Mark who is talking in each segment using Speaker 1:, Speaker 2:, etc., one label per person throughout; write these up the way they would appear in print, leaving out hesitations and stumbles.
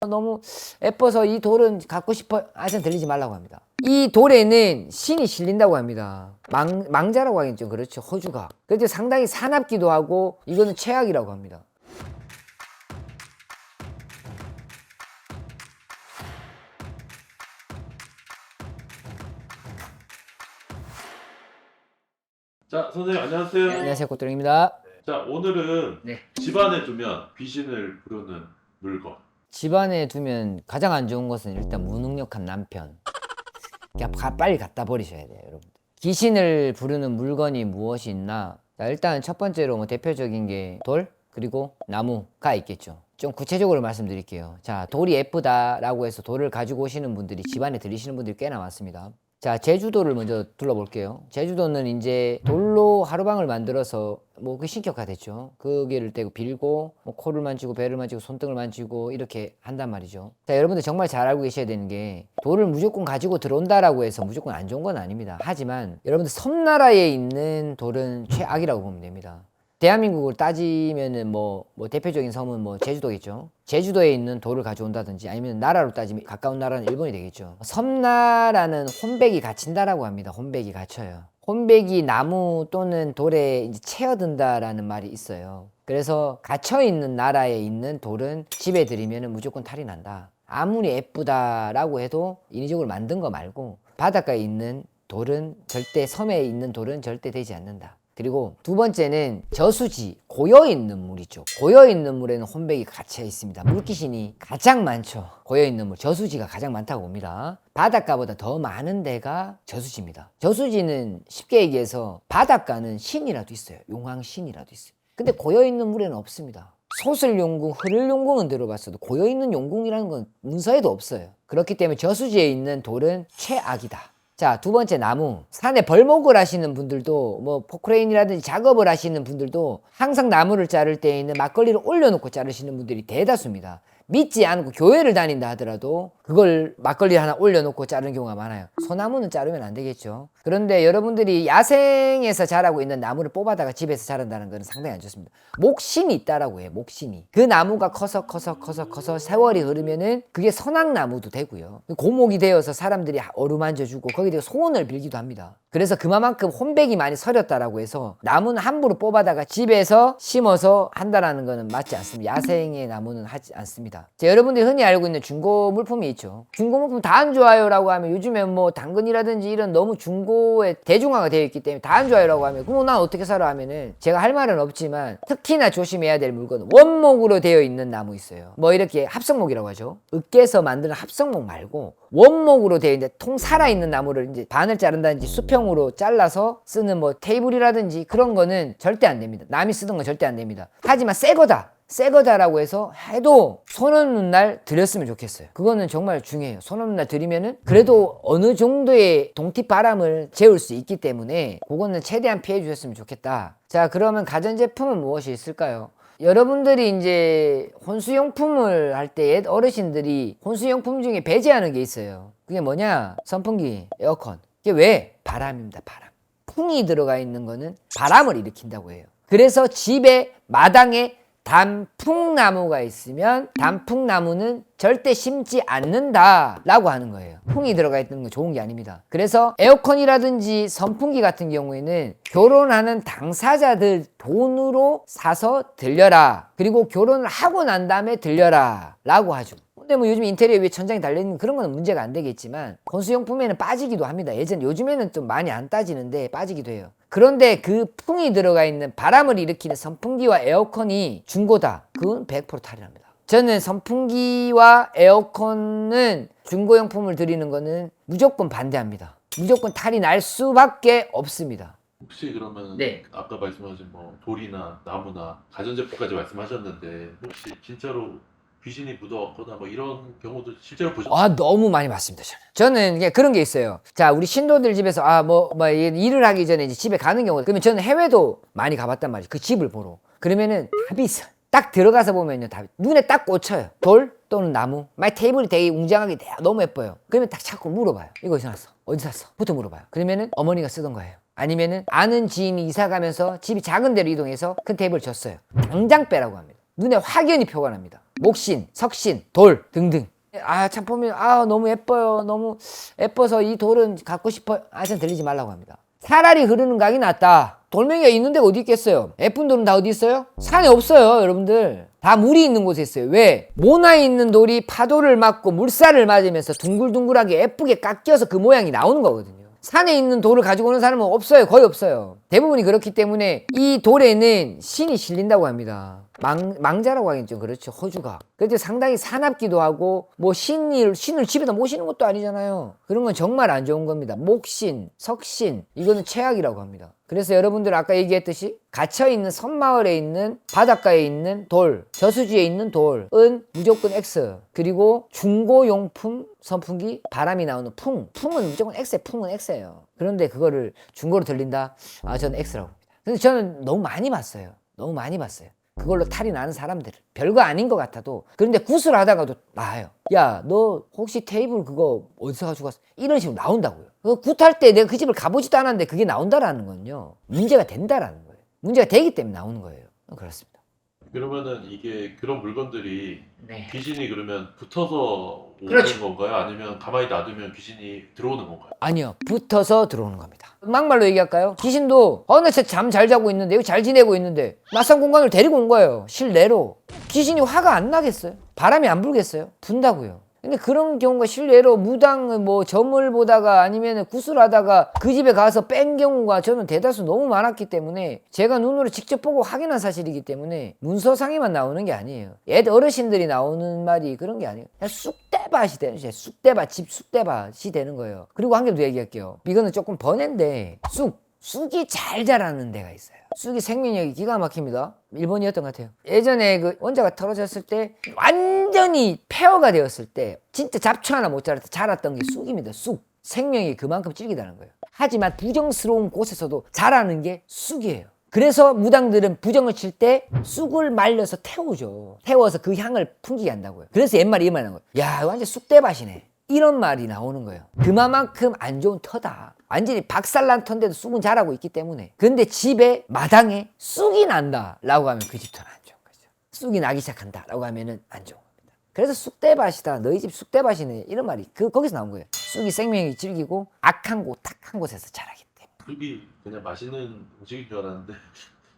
Speaker 1: 너무 예뻐서 이 돌은 갖고 싶어 하여튼 들리지 말라고 합니다. 이 돌에는 신이 실린다고 합니다. 망자라고 하긴 좀 그렇죠. 호주가. 그래도 상당히 사납기도 하고 이거는 최악이라고 합니다.
Speaker 2: 자, 선생님 안녕하세요.
Speaker 1: 네, 안녕하세요, 꽃돌입니다.
Speaker 2: 자, 오늘은
Speaker 1: 네.
Speaker 2: 집안에 두면 귀신을 부르는 물건.
Speaker 1: 집안에 두면 가장 안 좋은 것은 일단 무능력한 남편. 그냥 빨리 갖다 버리셔야 돼요, 여러분들. 귀신을 부르는 물건이 무엇이 있나? 자, 일단 첫 번째로 뭐 대표적인 게 돌, 그리고 나무가 있겠죠. 좀 구체적으로 말씀드릴게요. 자, 돌이 예쁘다라고 해서 돌을 가지고 오시는 분들이 집안에 들이시는 분들이 꽤나 많습니다. 자, 제주도를 먼저 둘러볼게요. 제주도는 이제 돌로 하루방을 만들어서 뭐 그 신격화됐죠. 거기를 떼고 빌고 뭐 코를 만지고 배를 만지고 손등을 만지고 이렇게 한단 말이죠. 자, 여러분들 정말 잘 알고 계셔야 되는 게 돌을 무조건 가지고 들어온다라고 해서 무조건 안 좋은 건 아닙니다. 하지만 여러분들 섬나라에 있는 돌은 최악이라고 보면 됩니다. 대한민국을 따지면은 뭐 대표적인 섬은 뭐 제주도겠죠. 제주도에 있는 돌을 가져온다든지 아니면 나라로 따지면 가까운 나라는 일본이 되겠죠. 섬나라는 혼백이 갇힌다라고 합니다. 혼백이 갇혀요. 혼백이 나무 또는 돌에 이제 채어든다라는 말이 있어요. 그래서 갇혀 있는 나라에 있는 돌은 집에 들이면 무조건 탈이 난다. 아무리 예쁘다라고 해도 인위적으로 만든 거 말고 바닷가에 있는 돌은 절대, 섬에 있는 돌은 절대 되지 않는다. 그리고 두 번째는 저수지, 고여있는 물이죠. 고여있는 물에는 혼백이 갇혀 있습니다. 물귀신이 가장 많죠. 고여있는 물, 저수지가 가장 많다고 봅니다. 바닷가보다 더 많은 데가 저수지입니다. 저수지는 쉽게 얘기해서 바닷가는 신이라도 있어요. 용왕신이라도 있어요. 근데 고여있는 물에는 없습니다. 소슬용궁, 흐를용궁은 들어봤어도 고여있는 용궁이라는 건 문서에도 없어요. 그렇기 때문에 저수지에 있는 돌은 최악이다. 자, 두 번째 나무. 산에 벌목을 하시는 분들도 뭐 포크레인이라든지 작업을 하시는 분들도 항상 나무를 자를 때에는 막걸리를 올려놓고 자르시는 분들이 대다수입니다. 믿지 않고 교회를 다닌다 하더라도 그걸 막걸리 하나 올려놓고 자르는 경우가 많아요. 소나무는 자르면 안 되겠죠. 그런데 여러분들이 야생에서 자라고 있는 나무를 뽑아다가 집에서 자란다는 것은 상당히 안 좋습니다. 목신이 있다라고 해요. 목신이. 그 나무가 커서 세월이 흐르면은 그게 선악나무도 되고요. 고목이 되어서 사람들이 어루만져주고 거기에 대해 소원을 빌기도 합니다. 그래서 그만큼 혼백이 많이 서렸다라고 해서 나무는 함부로 뽑아다가 집에서 심어서 한다라는 것은 맞지 않습니다. 야생의 나무는 하지 않습니다. 자, 여러분들이 흔히 알고 있는 중고 물품이 있죠. 중고 물품 다 안 좋아요 라고 하면 요즘에 뭐 당근이라든지 이런 너무 중고에 대중화가 되어 있기 때문에 다 안 좋아요 라고 하면 그럼 난 어떻게 살아 하면은 제가 할 말은 없지만 특히나 조심해야 될 물건은 원목으로 되어 있는 나무 있어요. 뭐 이렇게 합성목이라고 하죠. 으깨서 만드는 합성목 말고 원목으로 되어 있는 통 살아있는 나무를 이제 반을 자른다든지 수평으로 잘라서 쓰는 뭐 테이블이라든지 그런 거는 절대 안 됩니다. 남이 쓰던 건 절대 안 됩니다. 하지만 새 거다라고 해서 해도 손 없는 날 드렸으면 좋겠어요. 그거는 정말 중요해요. 손 없는 날 드리면은 그래도 어느 정도의 동티 바람을 재울 수 있기 때문에 그거는 최대한 피해 주셨으면 좋겠다. 자, 그러면 가전제품은 무엇이 있을까요? 여러분들이 이제 혼수용품을 할 때 옛 어르신들이 혼수용품 중에 배제하는 게 있어요. 그게 뭐냐? 선풍기, 에어컨. 이게 왜? 바람입니다. 바람. 풍이 들어가 있는 거는 바람을 일으킨다고 해요. 그래서 집에 마당에 단풍나무가 있으면 단풍나무는 절대 심지 않는다 라고 하는 거예요. 풍이 들어가 있는 건 좋은 게 아닙니다. 그래서 에어컨이라든지 선풍기 같은 경우에는 결혼하는 당사자들 돈으로 사서 들려라. 그리고 결혼을 하고 난 다음에 들려라 라고 하죠. 근데 뭐 요즘 인테리어 위에 천장이 달려있는 그런 거는 문제가 안 되겠지만 혼수용품에는 빠지기도 합니다. 요즘에는 좀 많이 안 따지는데 빠지기도 해요. 그런데 그 풍이 들어가 있는 바람을 일으키는 선풍기와 에어컨이 중고다. 그건 100% 탈이 납니다. 저는 선풍기와 에어컨은 중고용품을 드리는 거는 무조건 반대합니다. 무조건 탈이 날 수밖에 없습니다.
Speaker 2: 혹시 그러면
Speaker 1: 네.
Speaker 2: 아까 말씀하신 뭐 돌이나 나무나 가전제품까지 말씀하셨는데 혹시 진짜로 귀신이 묻어왔거나 뭐 이런 경우도 실제로 보셨어요?
Speaker 1: 너무 많이 봤습니다. 저는 그냥 그런 게 있어요. 자, 우리 신도들 집에서 일을 하기 전에 이제 집에 가는 경우, 그러면 저는 해외도 많이 가봤단 말이에요. 그 집을 보러. 그러면은 답이 있어요. 딱 들어가서 보면요, 답이 눈에 딱 꽂혀요. 돌 또는 나무. 막 테이블이 되게 웅장하게 너무 예뻐요. 그러면 딱 자꾸 물어봐요. 이거 어디서 났어? 어디서 샀어? 부터 물어봐요. 그러면은 어머니가 쓰던 거예요. 아니면은 아는 지인이 이사 가면서 집이 작은 데로 이동해서 큰 테이블을 줬어요. 당장 빼라고 합니다. 눈에 확연히 표가 납니다. 목신, 석신, 돌 등등. 아, 참 보면 너무 예뻐요. 너무 예뻐서 이 돌은 갖고 싶어요. 전 들리지 말라고 합니다. 차라리 흐르는 강이 낫다. 돌멩이가 있는 데가 어디 있겠어요? 예쁜 돌은 다 어디 있어요? 산에 없어요, 여러분들. 다 물이 있는 곳에 있어요. 왜? 모나 있는 돌이 파도를 맞고 물살을 맞으면서 둥글둥글하게 예쁘게 깎여서 그 모양이 나오는 거거든요. 산에 있는 돌을 가지고 오는 사람은 없어요. 거의 없어요. 대부분이 그렇기 때문에 이 돌에는 신이 실린다고 합니다. 망자라고 하긴 좀 그렇죠. 호주가. 그래도 상당히 사납기도 하고 뭐 신을 집에다 모시는 것도 아니잖아요. 그런 건 정말 안 좋은 겁니다. 목신, 석신 이거는 최악이라고 합니다. 그래서 여러분들 아까 얘기했듯이 갇혀있는 섬마을에 있는 바닷가에 있는 돌, 저수지에 있는 돌은 무조건 X. 그리고 중고용품 선풍기 바람이 나오는 풍은 무조건 X에 풍은 X예요. 그런데 그거를 중고로 들린다? 저는 X라고 봅니다. 근데 저는 너무 많이 봤어요. 너무 많이 봤어요. 그걸로 탈이 나는 사람들 별거 아닌 것 같아도 그런데 구슬하다가도 나와요. 야, 너 혹시 테이블 그거 어디서 가지고 왔어? 이런 식으로 나온다고요. 굿할 때 내가 그 집을 가보지도 않았는데 그게 나온다라는 건요, 문제가 된다라는 거예요. 문제가 되기 때문에 나오는 거예요. 그렇습니다.
Speaker 2: 그러면은 이게 그런 물건들이
Speaker 1: 네.
Speaker 2: 귀신이 그러면 붙어서 오는
Speaker 1: 그렇죠.
Speaker 2: 건가요? 아니면 가만히 놔두면 귀신이 들어오는 건가요?
Speaker 1: 아니요, 붙어서 들어오는 겁니다. 막말로 얘기할까요? 귀신도 나 진짜 잠 잘 자고 있는데 여기 잘 지내고 있는데 낯선 공간을 데리고 온 거예요. 실내로. 귀신이 화가 안 나겠어요? 바람이 안 불겠어요? 분다고요. 근데 그런 경우가 실례로 무당 뭐 점을 보다가 아니면 구슬하다가 그 집에 가서 뺀 경우가 저는 대다수 너무 많았기 때문에 제가 눈으로 직접 보고 확인한 사실이기 때문에 문서상에만 나오는 게 아니에요. 어르신들이 나오는 말이 그런 게 아니에요. 그냥 쑥대밭이 되는 거예요. 쑥대밭, 집 쑥대밭이 되는 거예요. 그리고 한 개 더 얘기할게요. 이거는 조금 번외인데 쑥이 잘 자라는 데가 있어요. 쑥이 생명력이 기가 막힙니다. 일본이었던 것 같아요. 예전에 그 원자가 떨어졌을 때 완전히 폐허가 되었을 때 진짜 잡초 하나 못 자랐던 게 쑥입니다. 쑥. 생명이 그만큼 질기다는 거예요. 하지만 부정스러운 곳에서도 자라는 게 쑥이에요. 그래서 무당들은 부정을 칠 때 쑥을 말려서 태우죠. 태워서 그 향을 풍기게 한다고요. 그래서 옛말에 이 말이 나는 거예요. 야, 완전 쑥대밭이네. 이런 말이 나오는 거예요. 그만큼 안 좋은 터다. 완전히 박살난 터인데도 쑥은 자라고 있기 때문에. 근데 집에 마당에 쑥이 난다 라고 하면 그 집터는 안 좋은 거죠. 쑥이 나기 시작한다 라고 하면은 안 좋은 겁니다. 그래서 쑥대밭이다, 너희 집 쑥대밭이네, 이런 말이 거기서 나온 거예요. 쑥이 생명이 질기고 악한 곳, 탁한 곳에서 자라기 때문에.
Speaker 2: 쑥이 그냥 맛있는 음식인 줄 알았는데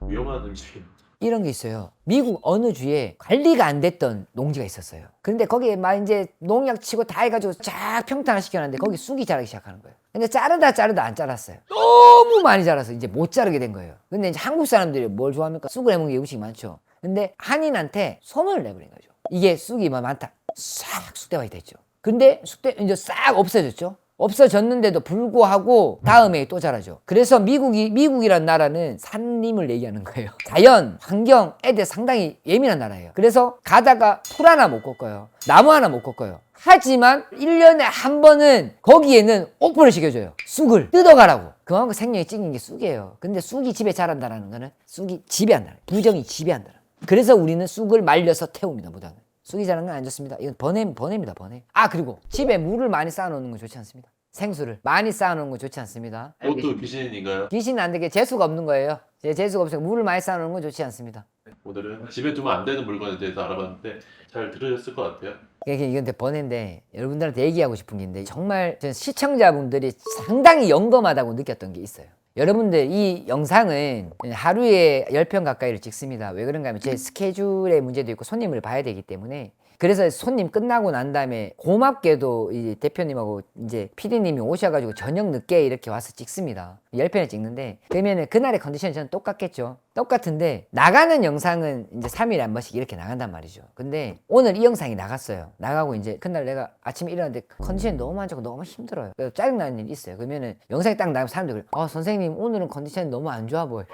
Speaker 2: 위험한 음식입니다.
Speaker 1: 이런 게 있어요. 미국 어느 주에 관리가 안 됐던 농지가 있었어요. 그런데 거기에 막 이제 농약 치고 다 해가지고 쫙 평탄화 시켜놨는데 거기 쑥이 자라기 시작하는 거예요. 근데 자르다 안 자랐어요. 너무 많이 자라서 이제 못 자르게 된 거예요. 근데 이제 한국 사람들이 뭘 좋아합니까? 쑥을 해먹는 게 음식이 많죠. 근데 한인한테 소문을 내버린 거죠. 이게 쑥이 많다. 싹 쑥대밭이 됐죠. 근데 이제 싹 없어졌죠. 없어졌는데도 불구하고 다음에 또 자라죠. 그래서 미국이란 나라는 산림을 얘기하는 거예요. 자연, 환경에 대해 상당히 예민한 나라예요. 그래서 가다가 풀 하나 못 꺾어요. 나무 하나 못 꺾어요. 하지만 1년에 한 번은 거기에는 오픈을 시켜줘요. 쑥을 뜯어가라고. 그만큼 생명이 찍는 게 쑥이에요. 근데 쑥이 집에 자란다는 거는 쑥이 지배한다. 부정이 지배한다. 그래서 우리는 쑥을 말려서 태웁니다, 무당은. 쑥이 자라는 건 안 좋습니다. 이건 번외입니다, 번외. 그리고 집에 물을 많이 쌓아놓는 건 좋지 않습니다. 생수를 많이 쌓아놓는 건 좋지 않습니다.
Speaker 2: 그것도 귀신인가요?
Speaker 1: 귀신은 안 되게 재수가 없는 거예요. 재수가 없어서 물을 많이 쌓아놓는 건 좋지 않습니다.
Speaker 2: 오늘은 집에 두면 안 되는 물건에 대해서 알아봤는데 잘 들으셨을 것 같아요.
Speaker 1: 이건 번외인데 여러분들한테 얘기하고 싶은 게 있는데 정말 시청자분들이 상당히 영검하다고 느꼈던 게 있어요. 여러분들 이 영상은 하루에 10편 가까이를 찍습니다. 왜 그런가 하면 제 스케줄의 문제도 있고 손님을 봐야 되기 때문에. 그래서 손님 끝나고 난 다음에 고맙게도 이제 대표님하고 이제 PD님이 오셔가지고 저녁 늦게 이렇게 와서 찍습니다. 10편을 찍는데 그러면은 그날의 컨디션이 저는 똑같겠죠. 똑같은데 나가는 영상은 이제 3일에 한 번씩 이렇게 나간단 말이죠. 근데 오늘 이 영상이 나갔어요. 나가고 이제 그날 내가 아침에 일어났는데 컨디션이 너무 안 좋고 너무 힘들어요. 그래서 짜증나는 일이 있어요. 그러면은 영상이 딱 나가면 사람들이 선생님 오늘은 컨디션이 너무 안 좋아 보여.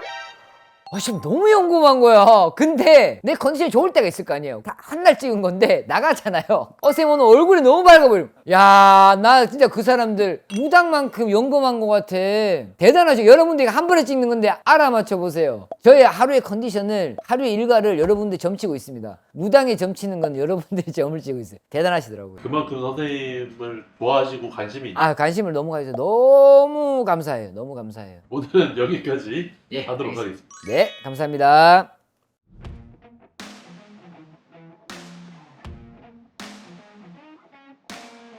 Speaker 1: 지금 너무 궁금한 거야. 근데 내 컨디션이 좋을 때가 있을 거 아니에요. 다 한 날 찍은 건데 나가잖아요. 선생님 오늘 얼굴이 너무 밝아 보여. 야, 나 진짜 그 사람들 무당만큼 연금한 것 같아. 대단하죠. 여러분들이 한 번에 찍는 건데 알아맞혀 보세요. 저의 하루의 컨디션을, 하루의 일과를 여러분들이 점치고 있습니다. 무당에 점치는 건 여러분들이 점을 치고 있어요. 대단하시더라고요.
Speaker 2: 그만큼 선생님을 좋아하시고 관심이 있는.
Speaker 1: 관심을 너무 가져서 너무 감사해요. 너무 감사해요.
Speaker 2: 오늘은 여기까지
Speaker 1: 예,
Speaker 2: 하도록
Speaker 1: 알겠습니다.
Speaker 2: 하겠습니다.
Speaker 1: 네, 감사합니다.